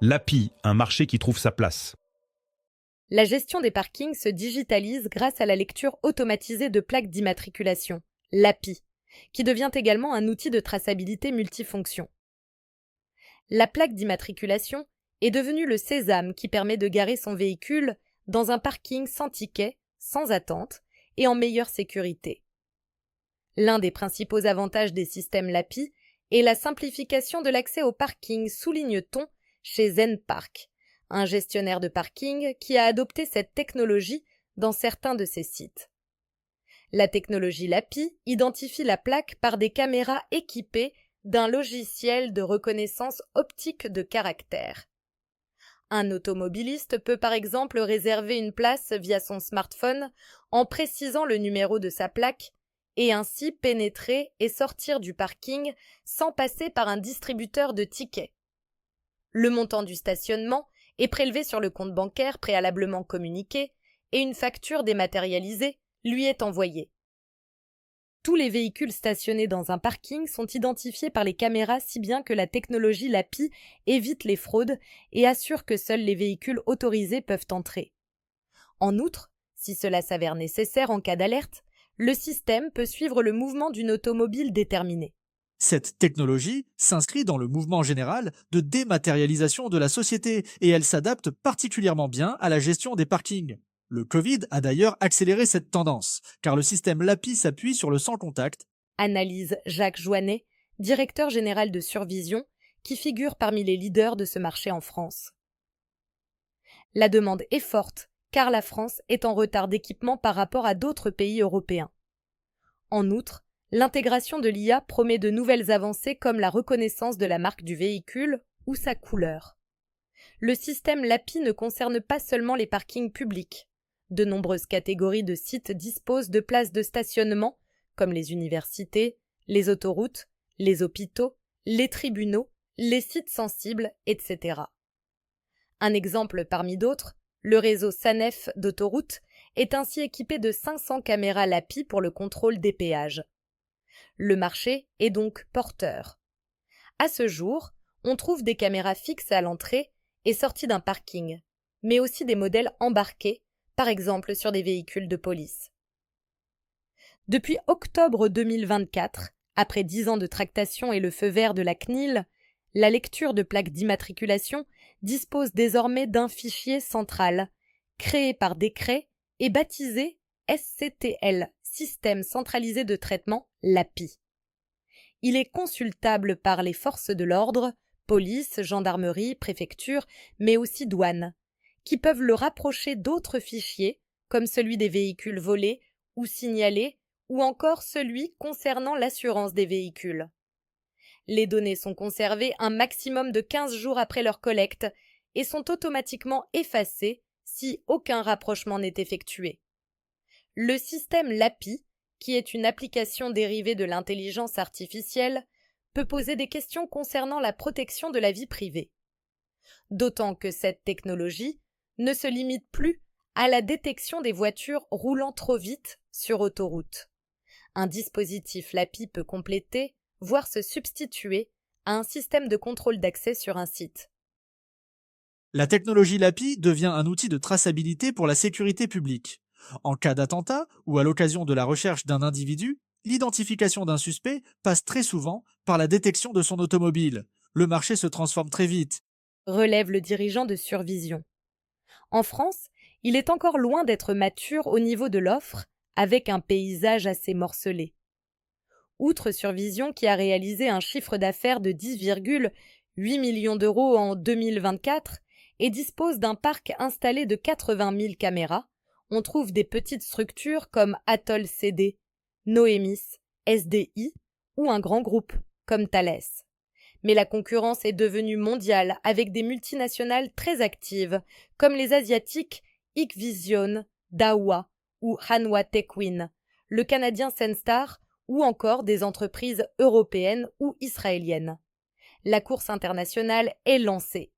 L'API, un marché qui trouve sa place. La gestion des parkings se digitalise grâce à la lecture automatisée de plaques d'immatriculation, l'API, qui devient également un outil de traçabilité multifonction. La plaque d'immatriculation est devenue le sésame qui permet de garer son véhicule dans un parking sans ticket, sans attente et en meilleure sécurité. L'un des principaux avantages des systèmes LAPI est la simplification de l'accès au parking, souligne-t-on chez Zenpark, un gestionnaire de parking qui a adopté cette technologie dans certains de ses sites. La technologie LAPI identifie la plaque par des caméras équipées d'un logiciel de reconnaissance optique de caractère. Un automobiliste peut par exemple réserver une place via son smartphone en précisant le numéro de sa plaque et ainsi pénétrer et sortir du parking sans passer par un distributeur de tickets. Le montant du stationnement est prélevé sur le compte bancaire préalablement communiqué et une facture dématérialisée lui est envoyée. Tous les véhicules stationnés dans un parking sont identifiés par les caméras si bien que la technologie LAPI évite les fraudes et assure que seuls les véhicules autorisés peuvent entrer. En outre, si cela s'avère nécessaire en cas d'alerte, le système peut suivre le mouvement d'une automobile déterminée. Cette technologie s'inscrit dans le mouvement général de dématérialisation de la société et elle s'adapte particulièrement bien à la gestion des parkings. Le Covid a d'ailleurs accéléré cette tendance, car le système LAPI s'appuie sur le sans contact. Analyse Jacques Joannet, directeur général de Survision, qui figure parmi les leaders de ce marché en France. La demande est forte, car la France est en retard d'équipement par rapport à d'autres pays européens. En outre, l'intégration de l'IA promet de nouvelles avancées comme la reconnaissance de la marque du véhicule ou sa couleur. Le système LAPI ne concerne pas seulement les parkings publics. De nombreuses catégories de sites disposent de places de stationnement, comme les universités, les autoroutes, les hôpitaux, les tribunaux, les sites sensibles, etc. Un exemple parmi d'autres, le réseau SANEF d'autoroutes est ainsi équipé de 500 caméras LAPI pour le contrôle des péages. Le marché est donc porteur. À ce jour, on trouve des caméras fixes à l'entrée et sortie d'un parking, mais aussi des modèles embarqués, par exemple sur des véhicules de police. Depuis octobre 2024, après 10 ans de tractation et le feu vert de la CNIL, la lecture de plaques d'immatriculation dispose désormais d'un fichier central, créé par décret et baptisé SCTL, Système centralisé de traitement LAPI. Il est consultable par les forces de l'ordre, police, gendarmerie, préfecture, mais aussi douane, qui peuvent le rapprocher d'autres fichiers, comme celui des véhicules volés ou signalés, ou encore celui concernant l'assurance des véhicules. Les données sont conservées un maximum de 15 jours après leur collecte et sont automatiquement effacées si aucun rapprochement n'est effectué. Le système LAPI, qui est une application dérivée de l'intelligence artificielle, peut poser des questions concernant la protection de la vie privée. D'autant que cette technologie ne se limite plus à la détection des voitures roulant trop vite sur autoroute. Un dispositif LAPI peut compléter, voire se substituer à un système de contrôle d'accès sur un site. La technologie LAPI devient un outil de traçabilité pour la sécurité publique. En cas d'attentat ou à l'occasion de la recherche d'un individu, l'identification d'un suspect passe très souvent par la détection de son automobile. Le marché se transforme très vite. Relève le dirigeant de Survision. En France, il est encore loin d'être mature au niveau de l'offre, avec un paysage assez morcelé. Outre Survision qui a réalisé un chiffre d'affaires de 10,8 millions d'euros en 2024 et dispose d'un parc installé de 80 000 caméras, on trouve des petites structures comme Atoll CD, Noemis, SDI ou un grand groupe comme Thales. Mais la concurrence est devenue mondiale avec des multinationales très actives comme les asiatiques Hikvision, Dahua ou Hanwha Techwin, le canadien Senstar ou encore des entreprises européennes ou israéliennes. La course internationale est lancée